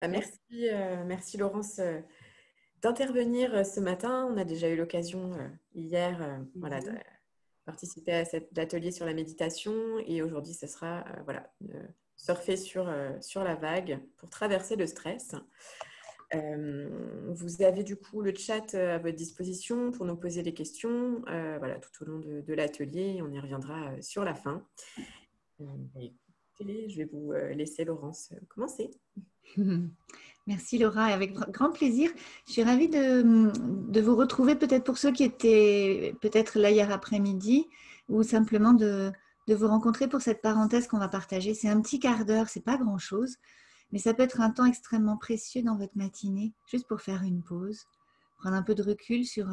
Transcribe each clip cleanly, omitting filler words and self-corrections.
Merci Laurence d'intervenir ce matin. On a déjà eu l'occasion hier voilà, de participer à cet atelier sur la méditation et aujourd'hui ce sera surfer sur la vague pour traverser le stress. Vous avez du coup le chat à votre disposition pour nous poser des questions tout au long de l'atelier. On y reviendra sur la fin. Écoutez, je vais vous laisser Laurence commencer. Merci Laura, avec grand plaisir. Je suis ravie de vous retrouver, peut-être pour ceux qui étaient peut-être là hier après-midi, ou simplement de vous rencontrer pour cette parenthèse qu'on va partager. C'est un petit quart d'heure, c'est pas grand-chose, mais ça peut être un temps extrêmement précieux dans votre matinée, juste pour faire une pause, prendre un peu de recul sur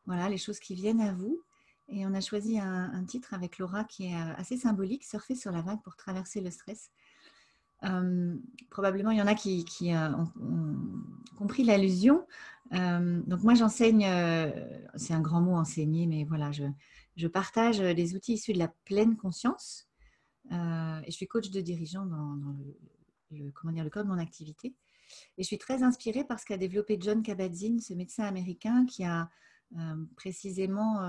les choses qui viennent à vous. Et on a choisi un titre avec Laura qui est assez symbolique, Surfer sur la vague pour traverser le stress. Probablement, il y en a qui ont compris l'allusion. Donc moi, j'enseigne, c'est un grand mot enseigner, mais voilà, je partage des outils issus de la pleine conscience. Et je suis coach de dirigeants dans le cœur de mon activité. Et je suis très inspirée par ce qu'a développé Jon Kabat-Zinn, ce médecin américain qui a précisément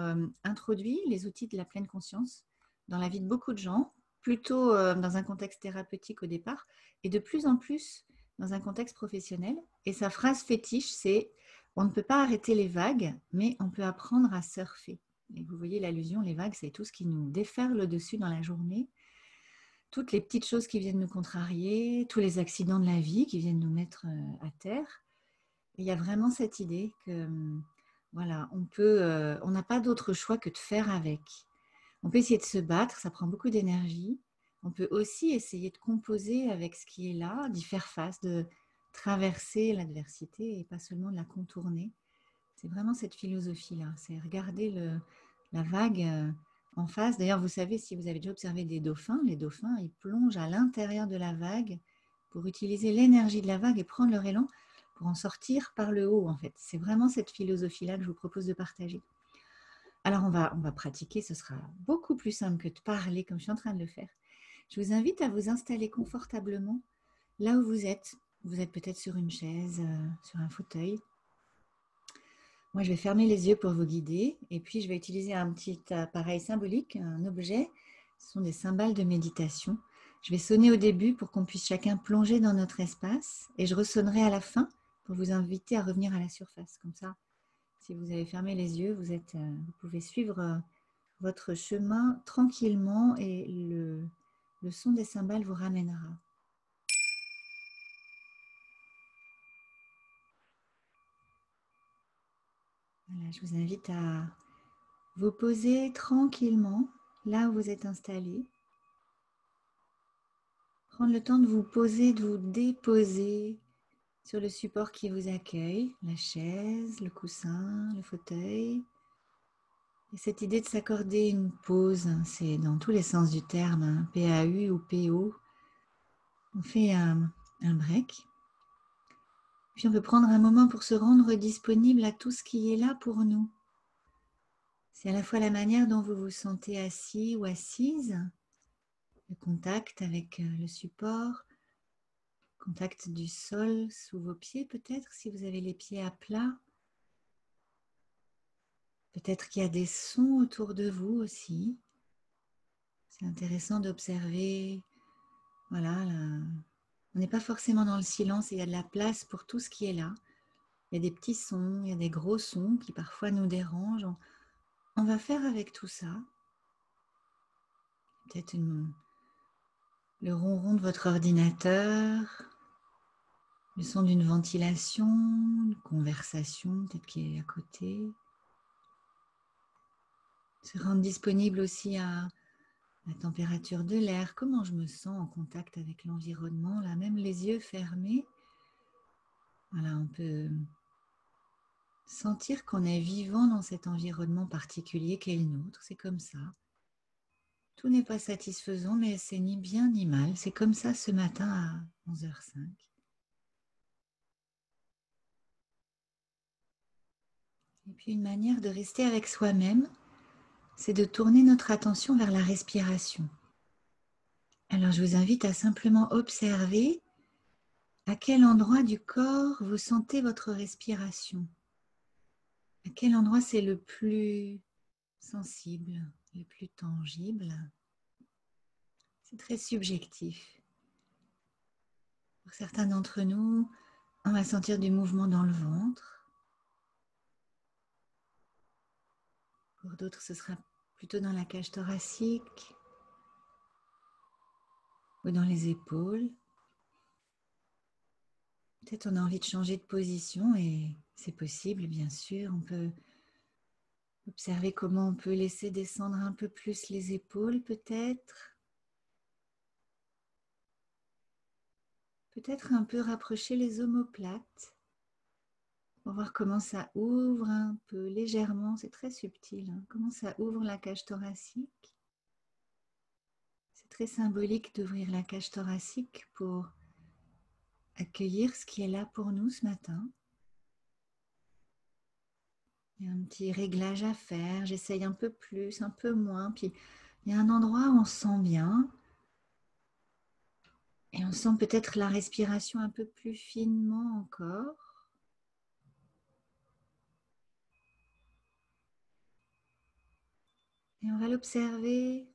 introduit les outils de la pleine conscience dans la vie de beaucoup de gens, plutôt dans un contexte thérapeutique au départ, et de plus en plus dans un contexte professionnel. Et sa phrase fétiche, c'est « On ne peut pas arrêter les vagues, mais on peut apprendre à surfer ». Et vous voyez l'allusion, les vagues, c'est tout ce qui nous déferle dessus dans la journée, toutes les petites choses qui viennent nous contrarier, tous les accidents de la vie qui viennent nous mettre à terre. Et il y a vraiment cette idée que voilà, on n'a pas d'autre choix que de faire avec. On peut essayer de se battre, ça prend beaucoup d'énergie. On peut aussi essayer de composer avec ce qui est là, d'y faire face, de traverser l'adversité et pas seulement de la contourner. C'est vraiment cette philosophie-là, c'est regarder la vague en face. D'ailleurs, vous savez, si vous avez déjà observé des dauphins, les dauphins, ils plongent à l'intérieur de la vague pour utiliser l'énergie de la vague et prendre leur élan pour en sortir par le haut, en fait. C'est vraiment cette philosophie-là que je vous propose de partager. Alors, on va pratiquer, ce sera beaucoup plus simple que de parler comme je suis en train de le faire. Je vous invite à vous installer confortablement là où vous êtes. Vous êtes peut-être sur une chaise, sur un fauteuil. Moi, je vais fermer les yeux pour vous guider et puis je vais utiliser un petit appareil symbolique, un objet. Ce sont des cymbales de méditation. Je vais sonner au début pour qu'on puisse chacun plonger dans notre espace et je ressonnerai à la fin pour vous inviter à revenir à la surface. Comme ça, si vous avez fermé les yeux, vous pouvez suivre votre chemin tranquillement et le son des cymbales vous ramènera. Voilà, je vous invite à vous poser tranquillement là où vous êtes installé. Prendre le temps de vous poser, de vous déposer sur le support qui vous accueille, la chaise, le coussin, le fauteuil. Et cette idée de s'accorder une pause, c'est dans tous les sens du terme, PAU ou PO. On fait un break. Puis on peut prendre un moment pour se rendre disponible à tout ce qui est là pour nous. C'est à la fois la manière dont vous vous sentez assis ou assise, le contact avec le support, contact du sol sous vos pieds peut-être, si vous avez les pieds à plat. Peut-être qu'il y a des sons autour de vous aussi. C'est intéressant d'observer. Voilà, on n'est pas forcément dans le silence et il y a de la place pour tout ce qui est là. Il y a des petits sons, il y a des gros sons qui parfois nous dérangent. On va faire avec tout ça. Peut-être le ronron de votre ordinateur, le son d'une ventilation, une conversation peut-être qui est à côté. Se rendre disponible aussi à la température de l'air, comment je me sens en contact avec l'environnement, là même les yeux fermés. Voilà, on peut sentir qu'on est vivant dans cet environnement particulier qu'est le nôtre, c'est comme ça. Tout n'est pas satisfaisant, mais c'est ni bien ni mal. C'est comme ça ce matin à 11h05. Et puis une manière de rester avec soi-même, c'est de tourner notre attention vers la respiration. Alors je vous invite à simplement observer À quel endroit du corps vous sentez votre respiration? À quel endroit c'est le plus sensible, le plus tangible? C'est très subjectif. Pour certains d'entre nous, on va sentir du mouvement dans le ventre. Pour d'autres, ce sera plutôt dans la cage thoracique ou dans les épaules. Peut-être on a envie de changer de position et c'est possible, bien sûr. On peut observer comment on peut laisser descendre un peu plus les épaules, peut-être. Peut-être un peu rapprocher les omoplates pour voir comment ça ouvre un peu légèrement. C'est très subtil, hein, comment ça ouvre la cage thoracique. C'est très symbolique d'ouvrir la cage thoracique pour accueillir ce qui est là pour nous ce matin. Il y a un petit réglage à faire. J'essaye un peu plus, un peu moins. Puis il y a un endroit où on se sent bien. Et on sent peut-être la respiration un peu plus finement encore. Et on va l'observer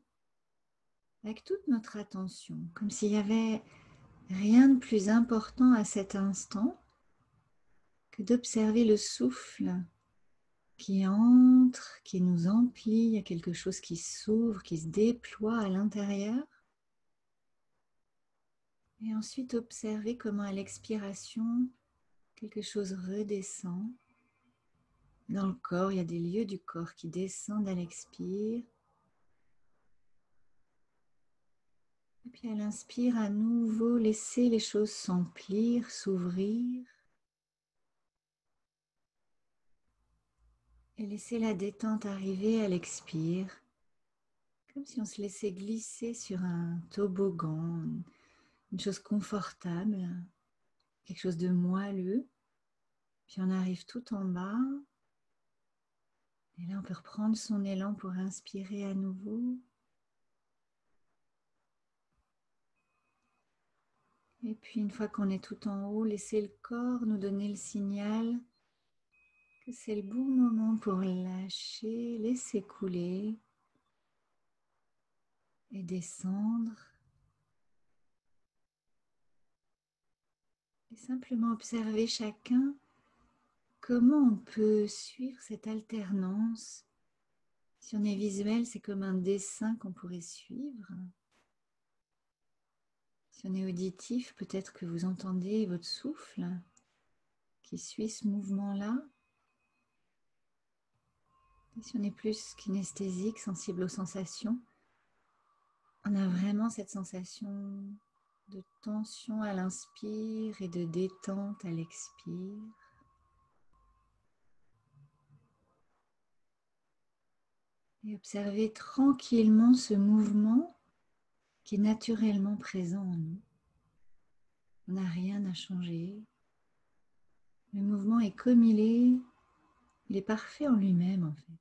avec toute notre attention, comme s'il n'y avait rien de plus important à cet instant que d'observer le souffle qui entre, qui nous emplit. Il y a quelque chose qui s'ouvre, qui se déploie à l'intérieur. Et ensuite observer comment à l'expiration, quelque chose redescend. Dans le corps, il y a des lieux du corps qui descendent à l'expire. Et puis à l'inspire, à nouveau, laisser les choses s'emplir, s'ouvrir. Et laisser la détente arriver à l'expire. Comme si on se laissait glisser sur un toboggan, une chose confortable, quelque chose de moelleux. Puis on arrive tout en bas. Et là, on peut reprendre son élan pour inspirer à nouveau. Et puis, une fois qu'on est tout en haut, laisser le corps nous donner le signal que c'est le bon moment pour lâcher, laisser couler et descendre. Et simplement observer chacun comment on peut suivre cette alternance. Si on est visuel, c'est comme un dessin qu'on pourrait suivre. Si on est auditif, peut-être que vous entendez votre souffle qui suit ce mouvement-là. Et si on est plus kinesthésique, sensible aux sensations, on a vraiment cette sensation de tension à l'inspire et de détente à l'expire. Et observez tranquillement ce mouvement qui est naturellement présent en nous. On n'a rien à changer. Le mouvement est comme il est parfait en lui-même en fait.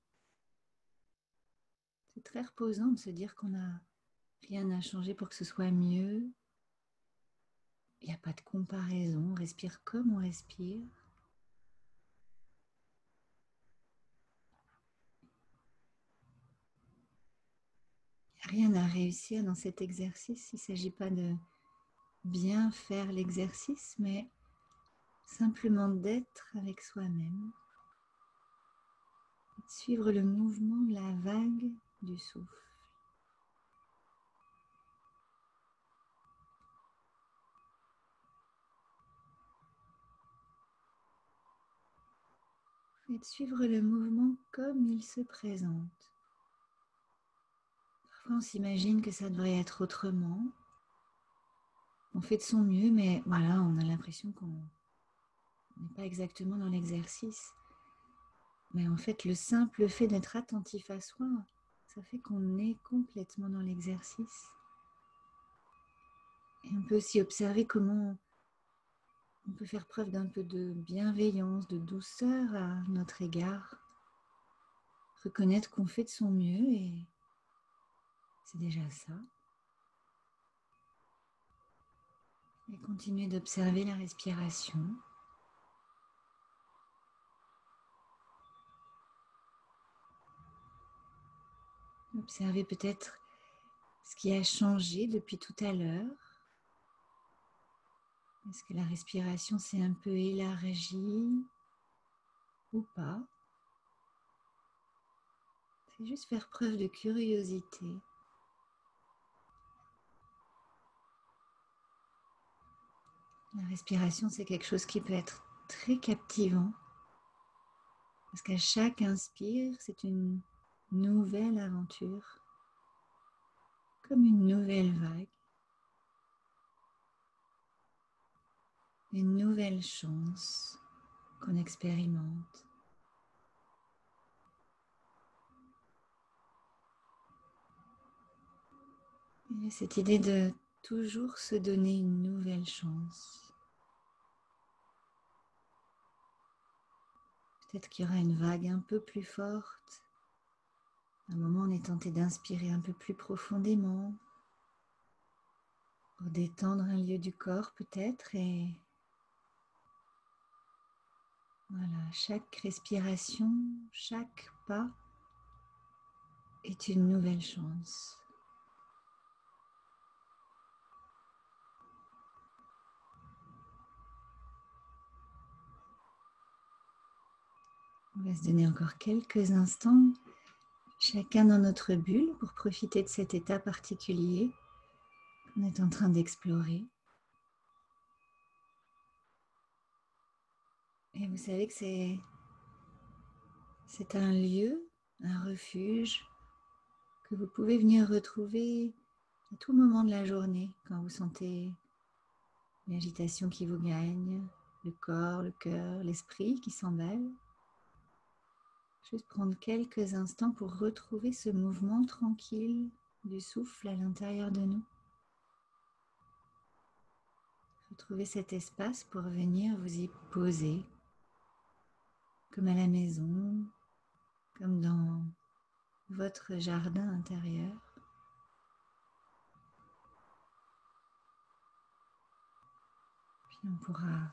C'est très reposant de se dire qu'on n'a rien à changer pour que ce soit mieux. Il n'y a pas de comparaison, on respire comme on respire. Il n'y a rien à réussir dans cet exercice. Il ne s'agit pas de bien faire l'exercice, mais simplement d'être avec soi-même. De suivre le mouvement de la vague du souffle. Et de suivre le mouvement comme il se présente. Parfois on s'imagine que ça devrait être autrement. On fait de son mieux, mais voilà, on a l'impression qu'on n'est pas exactement dans l'exercice. Mais en fait, le simple fait d'être attentif à soi, ça fait qu'on est complètement dans l'exercice. Et on peut aussi observer comment on peut faire preuve d'un peu de bienveillance, de douceur à notre égard. Reconnaître qu'on fait de son mieux et c'est déjà ça. Et continuez d'observer la respiration. Observez peut-être ce qui a changé depuis tout à l'heure. Est-ce que la respiration s'est un peu élargie ou pas? C'est juste faire preuve de curiosité. La respiration, c'est quelque chose qui peut être très captivant parce qu'à chaque inspire, c'est une nouvelle aventure, comme une nouvelle vague, une nouvelle chance qu'on expérimente. Et cette idée de toujours se donner une nouvelle chance. Peut-être qu'il y aura une vague un peu plus forte. À un moment, on est tenté d'inspirer un peu plus profondément pour détendre un lieu du corps peut-être. Et voilà, chaque respiration, chaque pas est une nouvelle chance. On va se donner encore quelques instants, chacun dans notre bulle, pour profiter de cet état particulier qu'on est en train d'explorer. Et vous savez que c'est un lieu, un refuge que vous pouvez venir retrouver à tout moment de la journée quand vous sentez l'agitation qui vous gagne, le corps, le cœur, l'esprit qui s'emballe. Juste prendre quelques instants pour retrouver ce mouvement tranquille du souffle à l'intérieur de nous. Retrouvez cet espace pour venir vous y poser, comme à la maison, comme dans votre jardin intérieur. Puis on pourra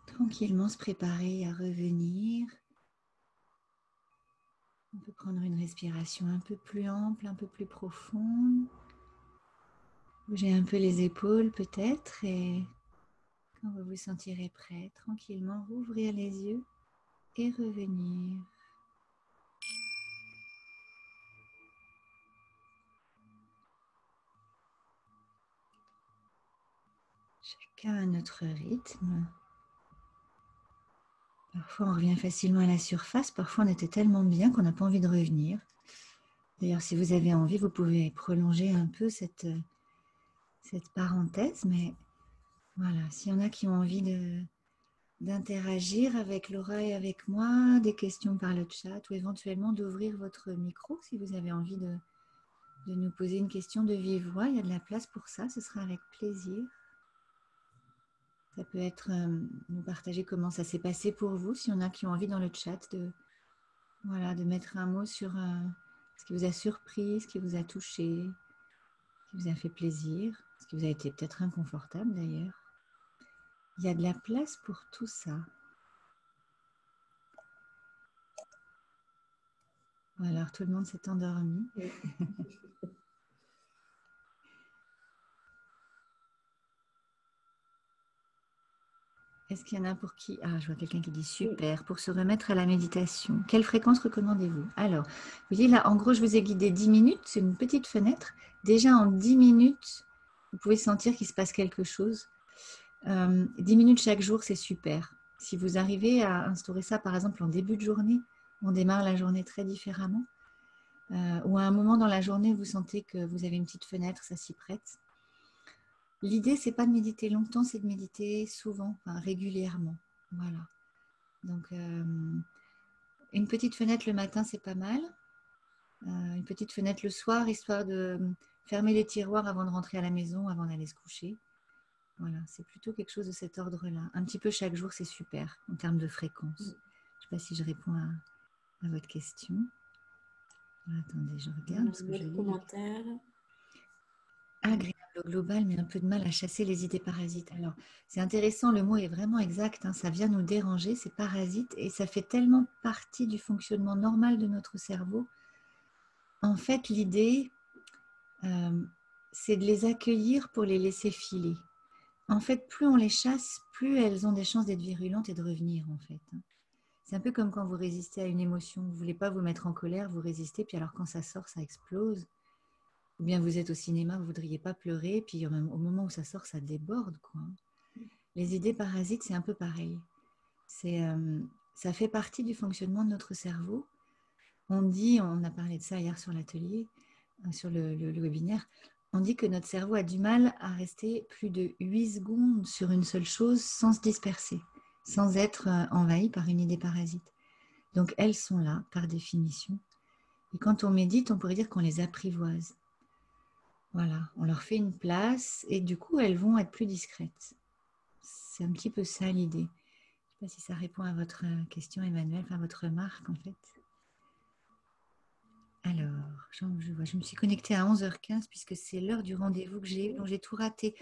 tranquillement se préparer à revenir. On peut prendre une respiration un peu plus ample, un peu plus profonde. Bougez un peu les épaules peut-être et quand vous vous sentirez prêt, tranquillement rouvrir les yeux et revenir. Chacun à notre rythme. Parfois on revient facilement à la surface, parfois on était tellement bien qu'on n'a pas envie de revenir. D'ailleurs, si vous avez envie, vous pouvez prolonger un peu cette parenthèse, mais voilà, s'il y en a qui ont envie d'interagir avec Laura et avec moi, des questions par le chat ou éventuellement d'ouvrir votre micro si vous avez envie de nous poser une question de vive voix, il y a de la place pour ça, ce sera avec plaisir. Ça peut être nous partager comment ça s'est passé pour vous, s'il y en a qui ont envie dans le chat de mettre un mot sur ce qui vous a surpris, ce qui vous a touché, ce qui vous a fait plaisir, ce qui vous a été peut-être inconfortable d'ailleurs. Il y a de la place pour tout ça. Alors tout le monde s'est endormi. Est-ce qu'il y en a pour qui? Ah, je vois quelqu'un qui dit super, pour se remettre à la méditation. Quelle fréquence recommandez-vous? Alors, vous voyez là, en gros, je vous ai guidé 10 minutes, c'est une petite fenêtre. Déjà en 10 minutes, vous pouvez sentir qu'il se passe quelque chose. 10 minutes chaque jour, c'est super. Si vous arrivez à instaurer ça, par exemple, en début de journée, on démarre la journée très différemment. Ou à un moment dans la journée, vous sentez que vous avez une petite fenêtre, ça s'y prête. L'idée, c'est pas de méditer longtemps, c'est de méditer souvent, enfin, régulièrement. Voilà. Donc, une petite fenêtre le matin, c'est pas mal. Une petite fenêtre le soir, histoire de fermer les tiroirs avant de rentrer à la maison, avant d'aller se coucher. Voilà, c'est plutôt quelque chose de cet ordre-là. Un petit peu chaque jour, c'est super en termes de fréquence. Je ne sais pas si je réponds à votre question. Attendez, je regarde parce que je lis. Commentaire. Agréable Le global, mais un peu de mal à chasser les idées parasites. Alors, c'est intéressant, le mot est vraiment exact, hein, ça vient nous déranger, c'est parasite, et ça fait tellement partie du fonctionnement normal de notre cerveau. En fait, l'idée, c'est de les accueillir pour les laisser filer. En fait, plus on les chasse, plus elles ont des chances d'être virulentes et de revenir, en fait. C'est un peu comme quand vous résistez à une émotion. Vous ne voulez pas vous mettre en colère, vous résistez, puis alors quand ça sort, ça explose. Ou bien vous êtes au cinéma, vous ne voudriez pas pleurer, puis au moment où ça sort, ça déborde, quoi. Les idées parasites, c'est un peu pareil. Ça fait partie du fonctionnement de notre cerveau. On a parlé de ça hier sur l'atelier, sur le webinaire, on dit que notre cerveau a du mal à rester plus de 8 secondes sur une seule chose sans se disperser, sans être envahi par une idée parasite. Donc elles sont là, par définition. Et quand on médite, on pourrait dire qu'on les apprivoise. Voilà, on leur fait une place et du coup, elles vont être plus discrètes. C'est un petit peu ça l'idée. Je ne sais pas si ça répond à votre question, Emmanuel, enfin à votre remarque en fait. Alors, je me suis connectée à 11h15 puisque c'est l'heure du rendez-vous dont j'ai tout raté.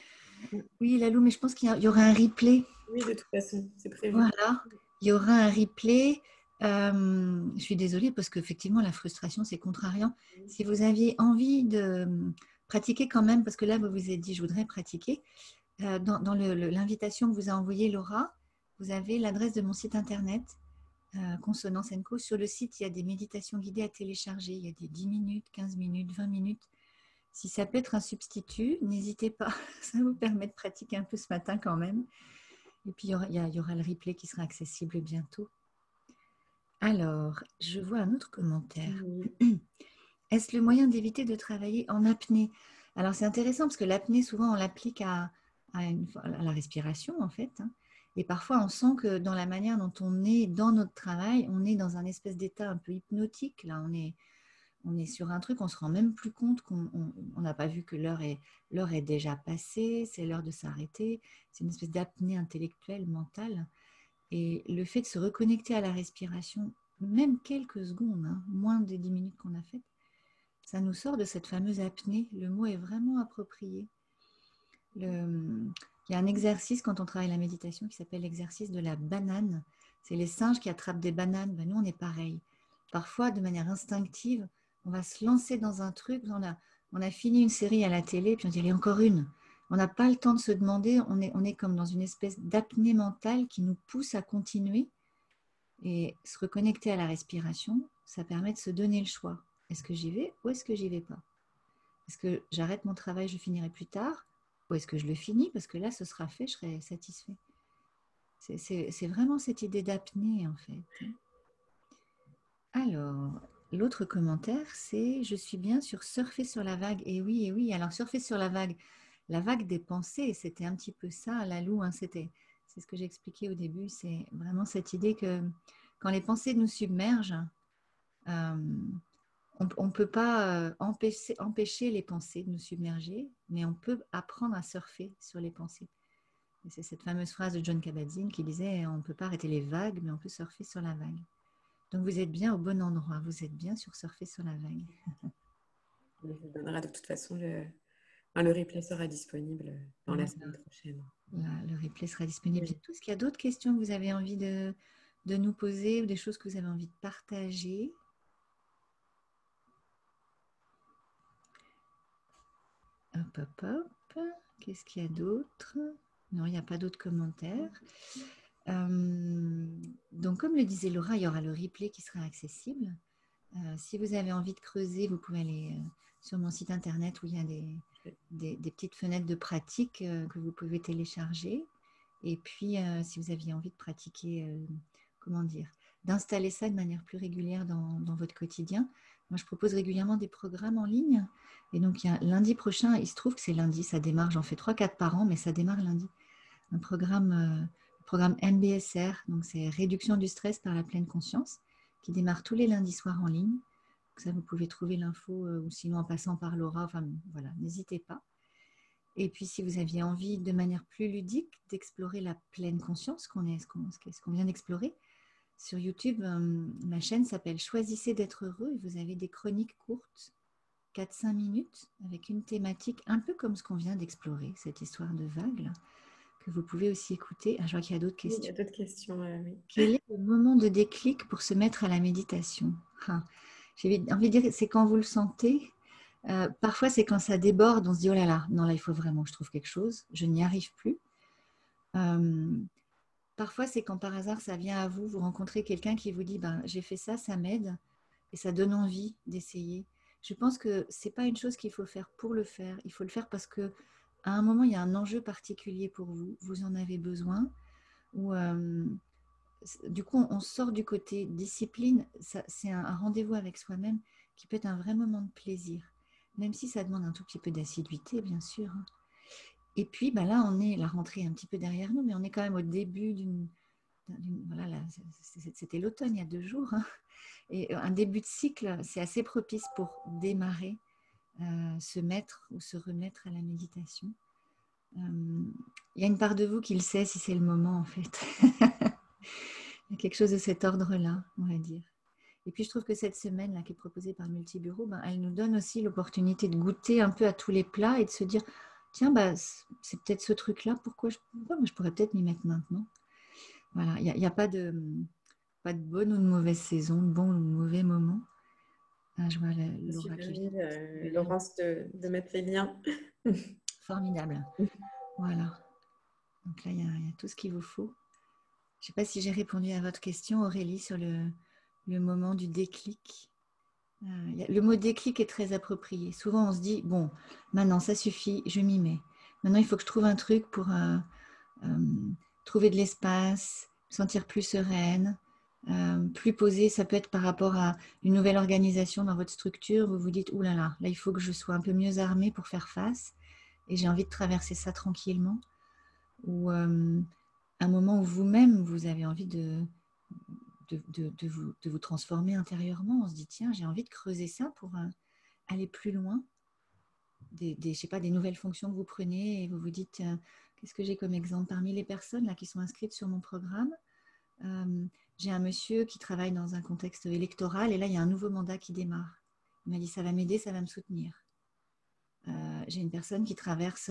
Oui, Lalou, mais je pense qu'il y aura un replay. Oui, de toute façon, c'est prévu. Voilà, il y aura un replay. Je suis désolée parce qu'effectivement, la frustration, c'est contrariant. Si vous aviez envie de pratiquer quand même, parce que là, vous vous êtes dit, je voudrais pratiquer, dans l'invitation que vous a envoyée Laura, vous avez l'adresse de mon site internet, Consonance & Co. Sur le site, il y a des méditations guidées à télécharger. Il y a des 10 minutes, 15 minutes, 20 minutes. Si ça peut être un substitut, n'hésitez pas. Ça vous permet de pratiquer un peu ce matin quand même. Et puis, il y aura le replay qui sera accessible bientôt. Alors, je vois un autre commentaire. Est-ce le moyen d'éviter de travailler en apnée? Alors, c'est intéressant parce que l'apnée, souvent, on l'applique à la respiration, en fait. Hein. Et parfois, on sent que dans la manière dont on est dans notre travail, on est dans un espèce d'état un peu hypnotique. Là, on est sur un truc, on ne se rend même plus compte qu'on n'a pas vu que l'heure est déjà passée, c'est l'heure de s'arrêter. C'est une espèce d'apnée intellectuelle, mentale. Et le fait de se reconnecter à la respiration, même quelques secondes, hein, moins des 10 minutes qu'on a faites, ça nous sort de cette fameuse apnée. Le mot est vraiment approprié. Il y a un exercice quand on travaille la méditation qui s'appelle l'exercice de la banane. C'est les singes qui attrapent des bananes. Ben, nous, on est pareil. Parfois, de manière instinctive, on va se lancer dans un truc. On a fini une série à la télé, puis on dit, allez, encore une. On n'a pas le temps de se demander. On est comme dans une espèce d'apnée mentale qui nous pousse à continuer. Et se reconnecter à la respiration, ça permet de se donner le choix. Est-ce que j'y vais ou est-ce que j'y vais pas? Est-ce que j'arrête mon travail, je finirai plus tard? Ou est-ce que je le finis? Parce que là, ce sera fait, je serai satisfait. C'est vraiment cette idée d'apnée, en fait. Alors, l'autre commentaire, c'est « Je suis bien sur surfer sur la vague ». Et oui. Alors, surfer sur la vague des pensées, c'était un petit peu ça, Lalou. Hein, c'est ce que j'expliquais au début. C'est vraiment cette idée que quand les pensées nous submergent, on ne peut pas empêcher les pensées de nous submerger, mais on peut apprendre à surfer sur les pensées. Et c'est cette fameuse phrase de John Kabat-Zinn qui disait « On ne peut pas arrêter les vagues, mais on peut surfer sur la vague ». Donc vous êtes bien au bon endroit, vous êtes bien sur surfer sur la vague. On vous donnera de toute façon le replay sera disponible dans la semaine prochaine. Le replay sera disponible bientôt. Est-ce qu'il y a d'autres questions que vous avez envie de nous poser ou des choses que vous avez envie de partager? Hop. Qu'est-ce qu'il y a d'autre? Non, il n'y a pas d'autres commentaires. Donc, comme le disait Laura, il y aura le replay qui sera accessible. Si vous avez envie de creuser, vous pouvez aller sur mon site internet où il y a des petites fenêtres de pratique que vous pouvez télécharger. Et puis, si vous aviez envie de pratiquer, d'installer ça de manière plus régulière dans votre quotidien, moi, je propose régulièrement des programmes en ligne. Et donc, lundi prochain, il se trouve que c'est lundi, ça démarre, j'en fais 3-4 par an, mais ça démarre lundi. Un programme MBSR, donc c'est réduction du stress par la pleine conscience, qui démarre tous les lundis soirs en ligne. Donc ça, vous pouvez trouver l'info ou sinon en passant par Laura. Enfin, voilà, n'hésitez pas. Et puis, si vous aviez envie, de manière plus ludique, d'explorer la pleine conscience, ce qu'on vient d'explorer, sur YouTube, ma chaîne s'appelle « Choisissez d'être heureux » et vous avez des chroniques courtes 4-5 minutes avec une thématique un peu comme ce qu'on vient d'explorer, cette histoire de vague là, que vous pouvez aussi écouter. Ah, je vois qu'il y a d'autres Oui, questions. il y a d'autres questions. Oui. Quel est le moment de déclic pour se mettre à la méditation? J'ai envie de dire, c'est quand vous le sentez. Parfois, c'est quand ça déborde, on se dit, oh là là, non, là, il faut vraiment que je trouve quelque chose, je n'y arrive plus. Parfois, c'est quand par hasard, ça vient à vous, vous rencontrez quelqu'un qui vous dit, ben, j'ai fait ça, ça m'aide, et ça donne envie d'essayer. Je pense que ce n'est pas une chose qu'il faut faire pour le faire, il faut le faire parce qu'à un moment, il y a un enjeu particulier pour vous, vous en avez besoin, ou du coup, on sort du côté discipline, c'est un rendez-vous avec soi-même qui peut être un vrai moment de plaisir, même si ça demande un tout petit peu d'assiduité, bien sûr. Et puis, ben là, la rentrée est un petit peu derrière nous, mais on est quand même au début voilà, c'était l'automne il y a 2 jours. Et un début de cycle, c'est assez propice pour démarrer, se mettre ou se remettre à la méditation. Il y a une part de vous qui le sait si c'est le moment, en fait. Il y a quelque chose de cet ordre-là, on va dire. Et puis, je trouve que cette semaine-là qui est proposée par Multiburo, ben, elle nous donne aussi l'opportunité de goûter un peu à tous les plats et de se dire, tiens, bah, c'est peut-être ce truc-là, pourquoi je pourrais peut-être m'y mettre maintenant. Voilà, il n'y a pas de bonne ou de mauvaise saison, de bon ou de mauvais moment. Ah, je vois Laura qui vient. Laurence, de mettre les liens. Formidable. Voilà. Donc là, il y a tout ce qu'il vous faut. Je ne sais pas si j'ai répondu à votre question, Aurélie, sur le moment du déclic. Le mot déclic est très approprié. Souvent, on se dit, bon, maintenant, ça suffit, je m'y mets. Maintenant, il faut que je trouve un truc pour trouver de l'espace, me sentir plus sereine, plus posée. Ça peut être par rapport à une nouvelle organisation dans votre structure. Vous vous dites, oulala, là, il faut que je sois un peu mieux armée pour faire face. Et j'ai envie de traverser ça tranquillement. Ou un moment où vous-même, vous avez envie de vous transformer intérieurement. On se dit, tiens, j'ai envie de creuser ça pour aller plus loin. Je sais pas, des nouvelles fonctions que vous prenez et vous vous dites, qu'est-ce que j'ai comme exemple parmi les personnes là, qui sont inscrites sur mon programme. J'ai un monsieur qui travaille dans un contexte électoral et là, il y a un nouveau mandat qui démarre. Il m'a dit, ça va m'aider, ça va me soutenir. J'ai une personne qui traverse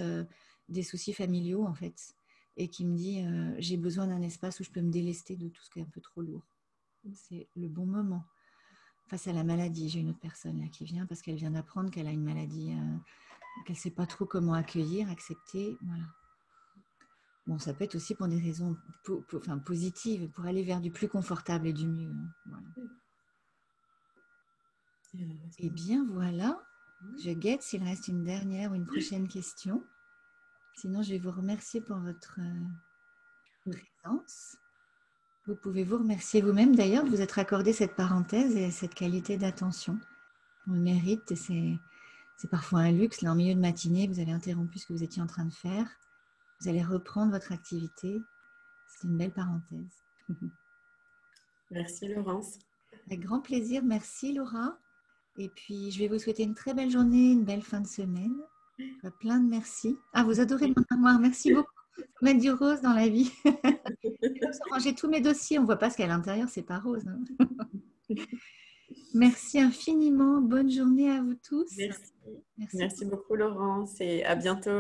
des soucis familiaux, en fait, et qui me dit, j'ai besoin d'un espace où je peux me délester de tout ce qui est un peu trop lourd. C'est le bon moment. Face à la maladie, j'ai une autre personne là qui vient parce qu'elle vient d'apprendre qu'elle a une maladie qu'elle ne sait pas trop comment accueillir, accepter. Voilà. Bon, ça peut être aussi pour des raisons positives, pour aller vers du plus confortable et du mieux. Voilà. Eh bien, voilà. Je guette s'il reste une dernière ou une prochaine question. Sinon, je vais vous remercier pour votre présence. Vous pouvez vous remercier vous-même d'ailleurs de vous être accordé cette parenthèse et cette qualité d'attention. On le mérite et c'est parfois un luxe. Là, en milieu de matinée, vous avez interrompu ce que vous étiez en train de faire. Vous allez reprendre votre activité. C'est une belle parenthèse. Merci Laurence. Avec grand plaisir. Merci Laura. Et puis, je vais vous souhaiter une très belle journée, une belle fin de semaine. Plein de merci. Ah, vous adorez mon armoire. Merci beaucoup. Faut mettre du rose dans la vie. J'ai tous mes dossiers. On ne voit pas ce qu'il y a à l'intérieur. C'est pas rose. Hein. Merci infiniment. Bonne journée à vous tous. Merci beaucoup Laurence et à bientôt.